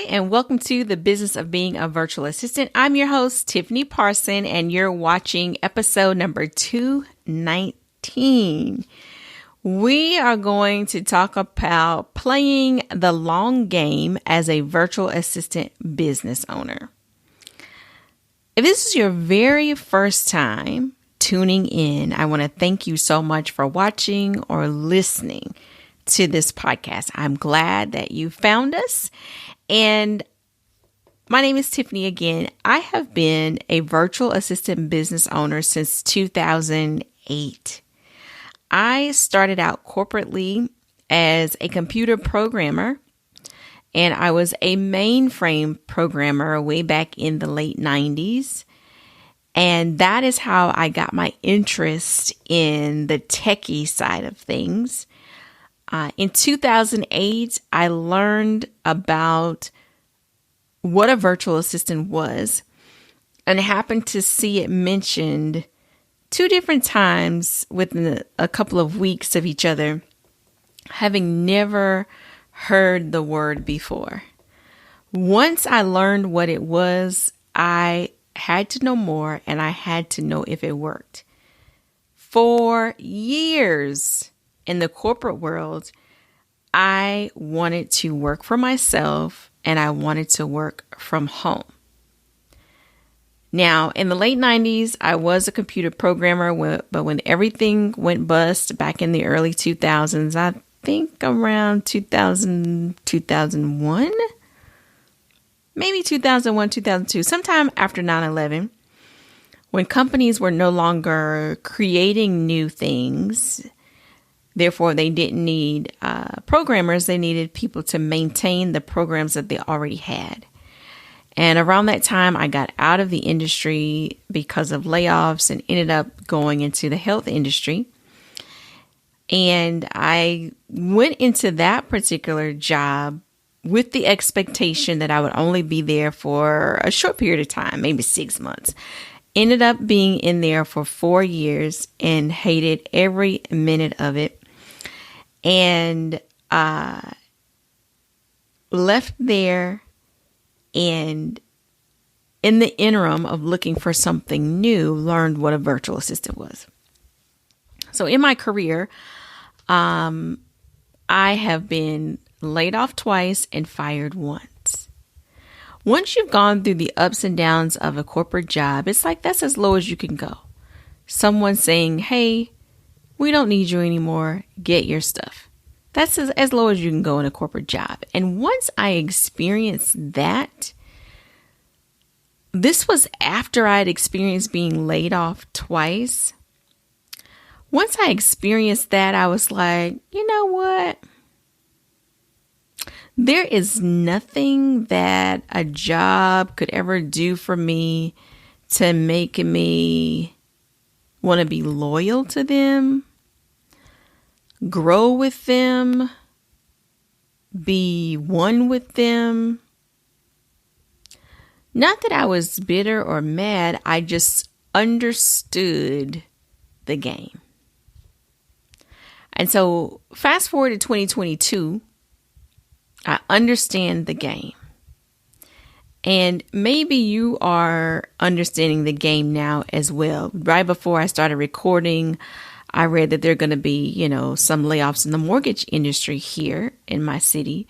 and welcome to the Business of Being a Virtual Assistant. I'm your host, Tiffany Parson, and you're watching episode number 219. We are going to talk about playing the long game as a virtual assistant business owner. If this is your very first time tuning in, I want to thank you so much for watching or listening to this podcast. I'm glad that you found us. And my name is Tiffany again. I have been a virtual assistant business owner since 2008. I started out corporately as a computer programmer, and I was a mainframe programmer way back in the late 90s. And that is how I got my interest in the techie side of things. In 2008, I learned about what a virtual assistant was and happened to see it mentioned 2 different times within a couple of weeks of each other, having never heard the word before. Once I learned what it was, I had to know more, and I had to know if it worked. For years in the corporate world, I wanted to work for myself and I wanted to work from home. Now, in the late 90s, I was a computer programmer, but when everything went bust back in the early 2000s, I think around 2000, 2001, maybe 2001, 2002, sometime after 9/11, when companies were no longer creating new things. Therefore, they didn't need programmers. They needed people to maintain the programs that they already had. And around that time, I got out of the industry because of layoffs and ended up going into the health industry. And I went into that particular job with the expectation that I would only be there for a short period of time, maybe 6 months. Ended up being in there for 4 years and hated every minute of it. And left there, and in the interim of looking for something new, learned what a virtual assistant was. So in my career, I have been laid off twice and fired once. Once you've gone through the ups and downs of a corporate job, it's like that's as low as you can go. Someone saying, hey, we don't need you anymore. Get your stuff. That's as low as you can go in a corporate job. And once I experienced that, this was after I had experienced being laid off twice. Once I experienced that, I was like, you know what? There is nothing that a job could ever do for me to make me want to be loyal to them, grow with them, be one with them. Not that I was bitter or mad, I just understood the game. And so fast forward to 2022, I understand the game. And maybe you are understanding the game now as well. Right before I started recording, I read that there are going to be, some layoffs in the mortgage industry here in my city.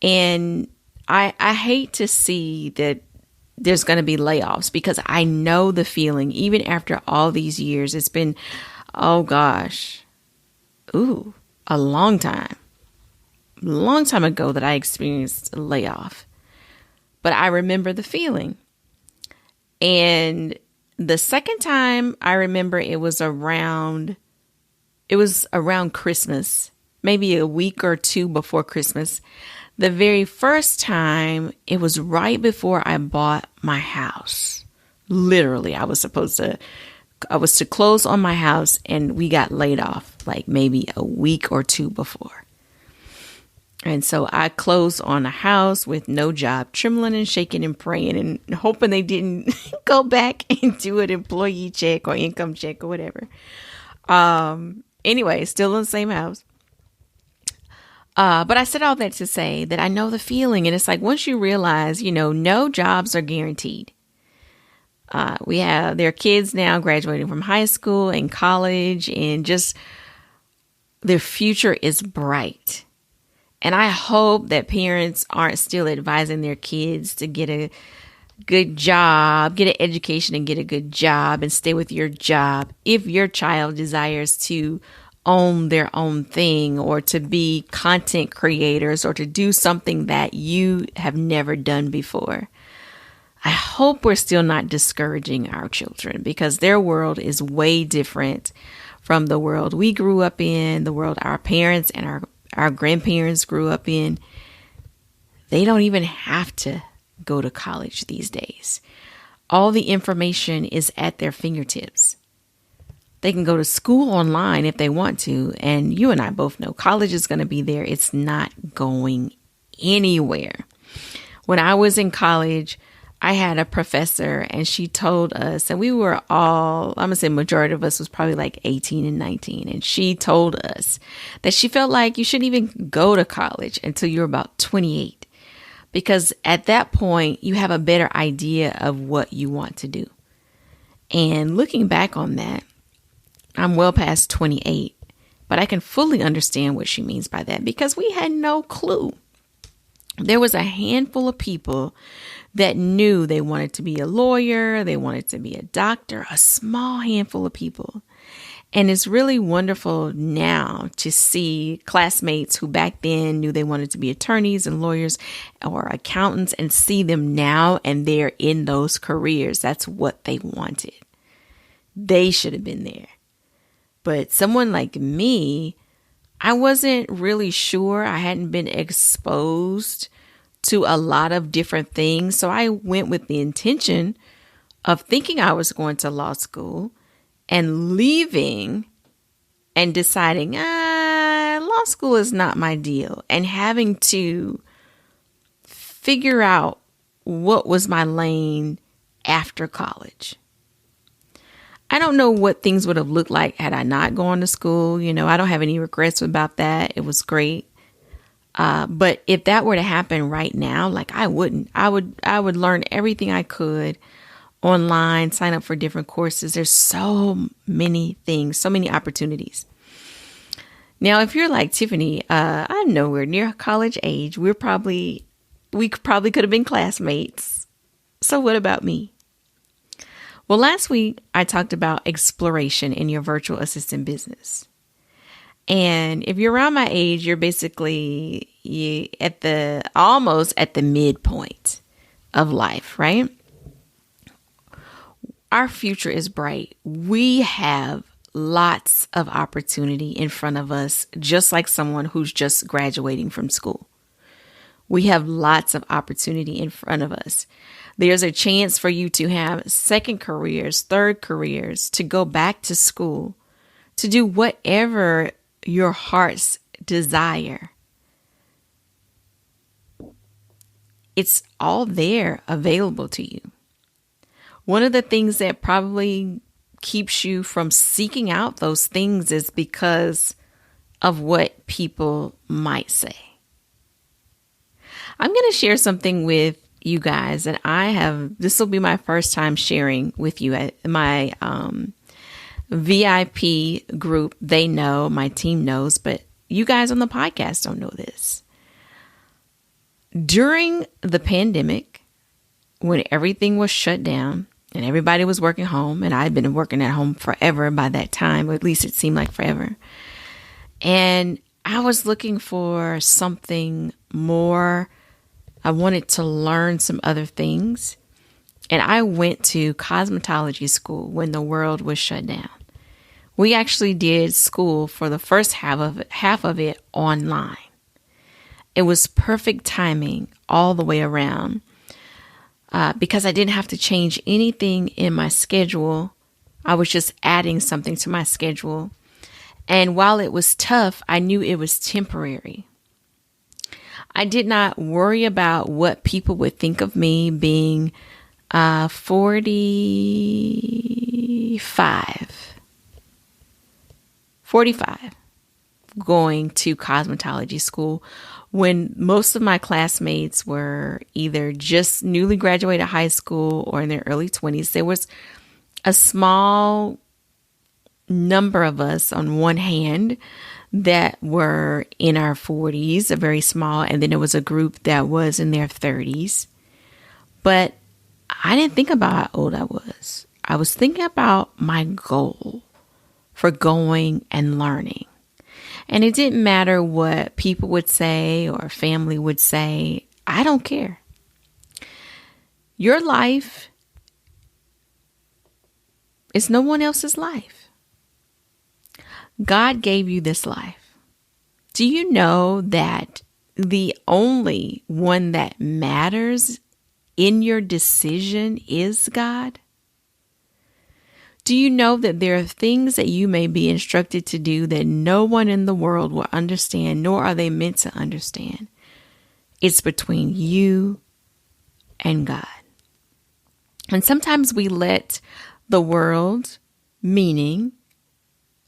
And I hate to see that there's going to be layoffs because I know the feeling. Even after all these years, it's been, a long time ago that I experienced a layoff. But I remember the feeling. And the second time, I remember it was around Christmas, maybe a week or 2 before Christmas. The very first time, it was right before I bought my house. Literally, I was to close on my house, and we got laid off like maybe a week or 2 before. And so I closed on a house with no job, trembling and shaking and praying and hoping they didn't go back and do an employee check or income check or whatever. Anyway, still in the same house. But I said all that to say that I know the feeling. And it's like once you realize, no jobs are guaranteed. There are kids now graduating from high school and college, and just their future is bright. And I hope that parents aren't still advising their kids to get a good job, get an education and get a good job and stay with your job if your child desires to own their own thing or to be content creators or to do something that you have never done before. I hope we're still not discouraging our children because their world is way different from the world we grew up in, the world our parents and our grandparents grew up in. They don't even have to go to college these days. All the information is at their fingertips. They can go to school online if they want to. And you and I both know college is going to be there. It's not going anywhere. When I was in college, I had a professor and she told us, and we were all, I'm going to say majority of us was probably like 18 and 19. And she told us that she felt like you shouldn't even go to college until you're about 28. Because at that point, you have a better idea of what you want to do. And looking back on that, I'm well past 28, but I can fully understand what she means by that because we had no clue. There was a handful of people that knew they wanted to be a lawyer, they wanted to be a doctor, a small handful of people. And it's really wonderful now to see classmates who back then knew they wanted to be attorneys and lawyers or accountants and see them now and they're in those careers. That's what they wanted. They should have been there. But someone like me, I wasn't really sure. I hadn't been exposed to a lot of different things. So I went with the intention of thinking I was going to law school and leaving and deciding, law school is not my deal, and having to figure out what was my lane after college. I don't know what things would have looked like had I not gone to school. I don't have any regrets about that. It was great. But if that were to happen right now, I would learn everything I could online, sign up for different courses. There's so many things, so many opportunities. Now, if you're like Tiffany, I'm nowhere near college age. We probably could have been classmates. So what about me? Well, last week I talked about exploration in your virtual assistant business. And if you're around my age, you're basically almost at the midpoint of life, right? Our future is bright. We have lots of opportunity in front of us, just like someone who's just graduating from school. We have lots of opportunity in front of us. There's a chance for you to have second careers, third careers, to go back to school, to do whatever your heart's desire. It's all there available to you. One of the things that probably keeps you from seeking out those things is because of what people might say. I'm going to share something with you guys that this will be my first time sharing with you at my VIP group. They know, my team knows, but you guys on the podcast don't know this. During the pandemic, when everything was shut down and everybody was working home, and I'd been working at home forever by that time, or at least it seemed like forever. And I was looking for something more. I wanted to learn some other things. And I went to cosmetology school when the world was shut down. We actually did school for the first half of it online. It was perfect timing all the way around because I didn't have to change anything in my schedule. I was just adding something to my schedule. And while it was tough, I knew it was temporary. I did not worry about what people would think of me being 45. going to cosmetology school when most of my classmates were either just newly graduated high school or in their early 20s. There was a small number of us on one hand that were in our 40s, a very small, and then there was a group that was in their 30s. But I didn't think about how old I was. I was thinking about my goal for going and learning. And it didn't matter what people would say or family would say. I don't care. Your life is no one else's life. God gave you this life. Do you know that the only one that matters in your decision is God? Do you know that there are things that you may be instructed to do that no one in the world will understand, nor are they meant to understand? It's between you and God. And sometimes we let the world, meaning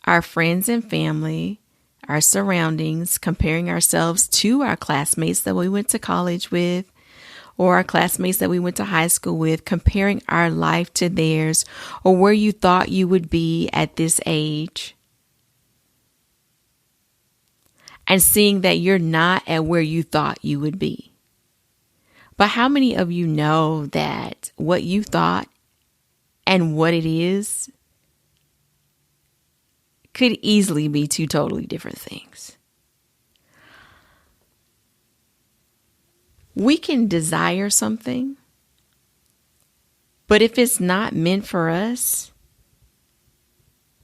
our friends and family, our surroundings, comparing ourselves to our classmates that we went to college with, or our classmates that we went to high school with, comparing our life to theirs, or where you thought you would be at this age, and seeing that you're not at where you thought you would be. But how many of you know that what you thought and what it is could easily be two totally different things? We can desire something, but if it's not meant for us,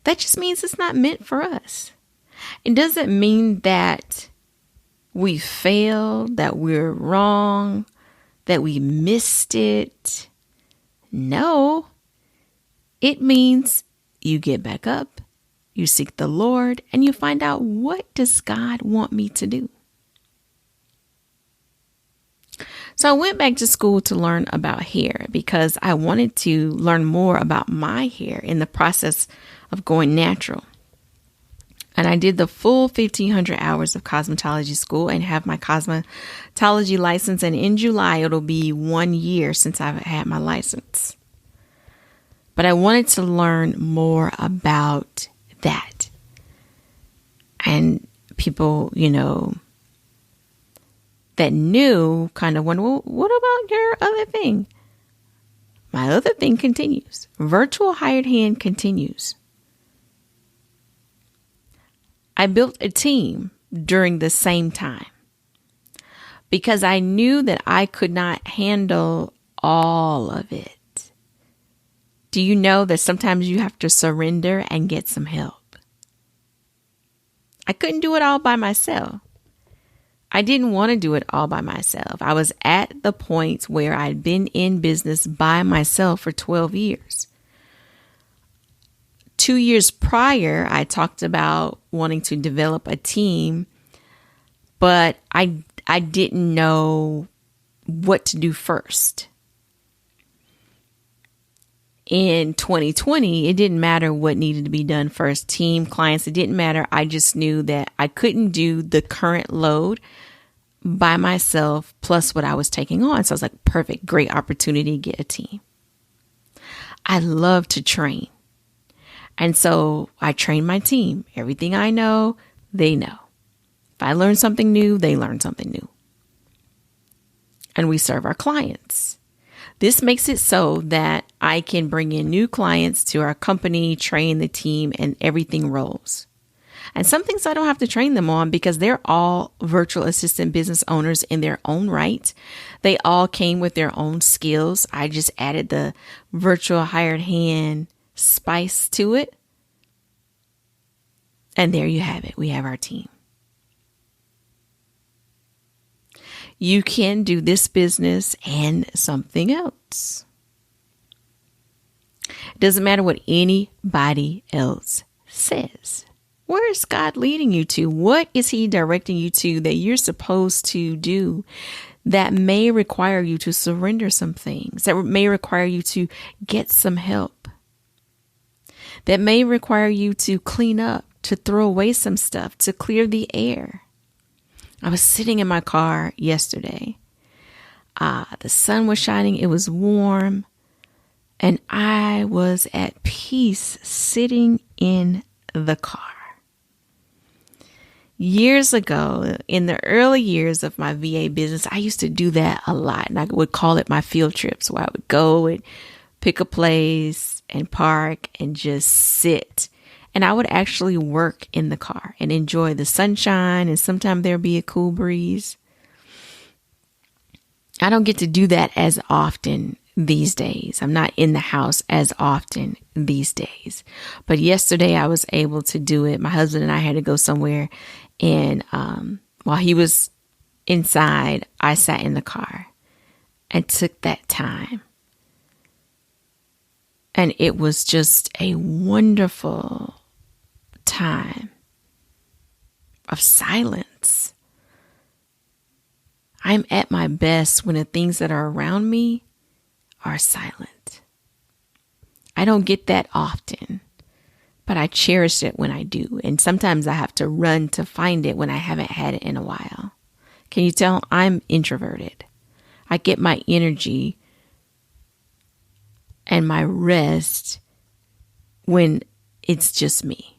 that just means it's not meant for us. It doesn't mean that we failed, that we're wrong, that we missed it. No, it means you get back up, you seek the Lord, and you find out, what does God want me to do? So I went back to school to learn about hair because I wanted to learn more about my hair in the process of going natural. And I did the full 1,500 hours of cosmetology school and have my cosmetology license. And in July, it'll be 1 year since I've had my license. But I wanted to learn more about that. And people, that knew kind of wonder, well, what about your other thing? My other thing continues. Virtual hired hand continues. I built a team during the same time because I knew that I could not handle all of it. Do you know that sometimes you have to surrender and get some help? I couldn't do it all by myself. I didn't want to do it all by myself. I was at the point where I'd been in business by myself for 12 years. 2 years prior, I talked about wanting to develop a team, but I didn't know what to do first. In 2020, it didn't matter what needed to be done first. Team, clients, it didn't matter. I just knew that I couldn't do the current load by myself plus what I was taking on. So I was like, perfect, great opportunity to get a team. I love to train. And so I train my team. Everything I know, they know. If I learn something new, they learn something new. And we serve our clients. This makes it so that I can bring in new clients to our company, train the team, and everything rolls. And some things I don't have to train them on because they're all virtual assistant business owners in their own right. They all came with their own skills. I just added the virtual hired hand spice to it. And there you have it. We have our team. You can do this business and something else. It doesn't matter what anybody else says. Where is God leading you to? What is He directing you to that you're supposed to do that may require you to surrender some things, that may require you to get some help, that may require you to clean up to throw away some stuff, to clear the air. I was sitting in my car yesterday. The sun was shining. It was warm. And I was at peace sitting in the car. Years ago, in the early years of my VA business, I used to do that a lot. And I would call it my field trips, where I would go and pick a place and park and just sit. And I would actually work in the car and enjoy the sunshine. And sometimes there'd be a cool breeze. I don't get to do that as often these days. I'm not in the house as often these days. But yesterday I was able to do it. My husband and I had to go somewhere. And while he was inside, I sat in the car and took that time. And it was just a wonderful time of silence. I'm at my best when the things that are around me are silent. I don't get that often, but I cherish it when I do. And sometimes I have to run to find it when I haven't had it in a while. Can you tell I'm introverted? I get my energy and my rest when it's just me.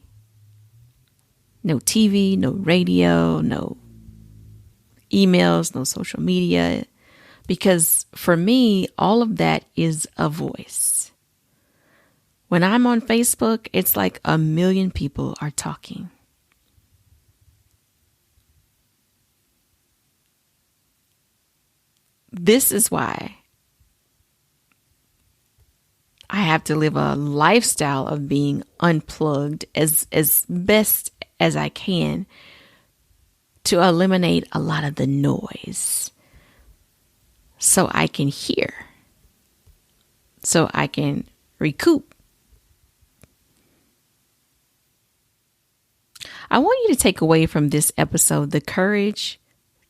No TV, no radio, no emails, no social media. Because for me, all of that is a voice. When I'm on Facebook, it's like a million people are talking. This is why I have to live a lifestyle of being unplugged as best as I can to eliminate a lot of the noise so I can hear, so I can recoup. I want you to take away from this episode the courage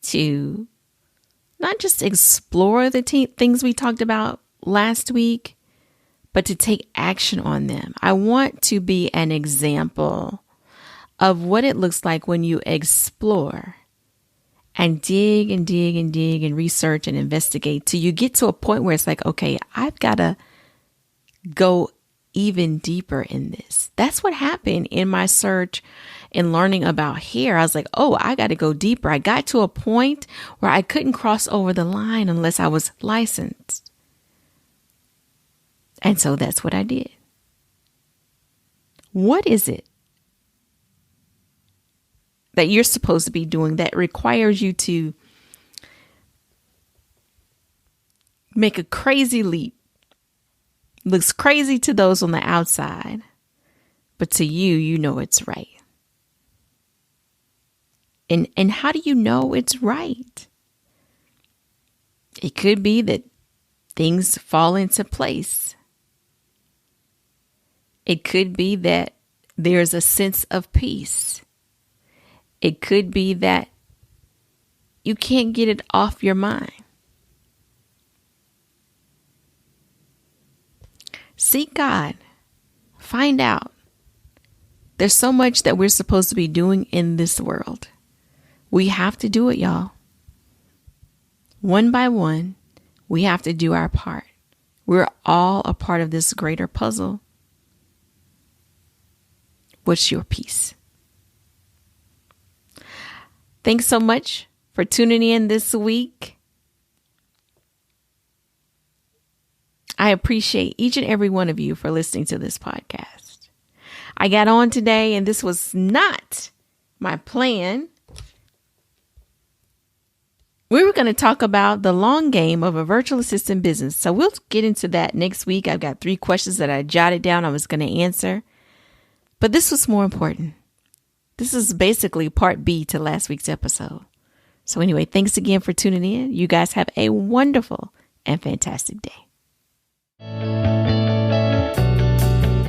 to not just explore the things we talked about last week, but to take action on them. I want to be an example of what it looks like when you explore and dig and dig and dig and research and investigate till you get to a point where it's like, okay, I've got to go even deeper in this. That's what happened in my search in learning about hair. I was like, oh, I got to go deeper. I got to a point where I couldn't cross over the line unless I was licensed. And so that's what I did. What is it that you're supposed to be doing that requires you to make a crazy leap? Looks crazy to those on the outside, but to you, you know it's right. And how do you know it's right? It could be that things fall into place. It could be that there's a sense of peace. It could be that you can't get it off your mind. Seek God. Find out. There's so much that we're supposed to be doing in this world. We have to do it, y'all. One by one, we have to do our part. We're all a part of this greater puzzle. What's your piece? Thanks so much for tuning in this week. I appreciate each and every one of you for listening to this podcast. I got on today and this was not my plan. We were going to talk about the long game of a virtual assistant business. So we'll get into that next week. I've got 3 questions that I jotted down I was going to answer. But this was more important. This is basically part B to last week's episode. So anyway, thanks again for tuning in. You guys have a wonderful and fantastic day.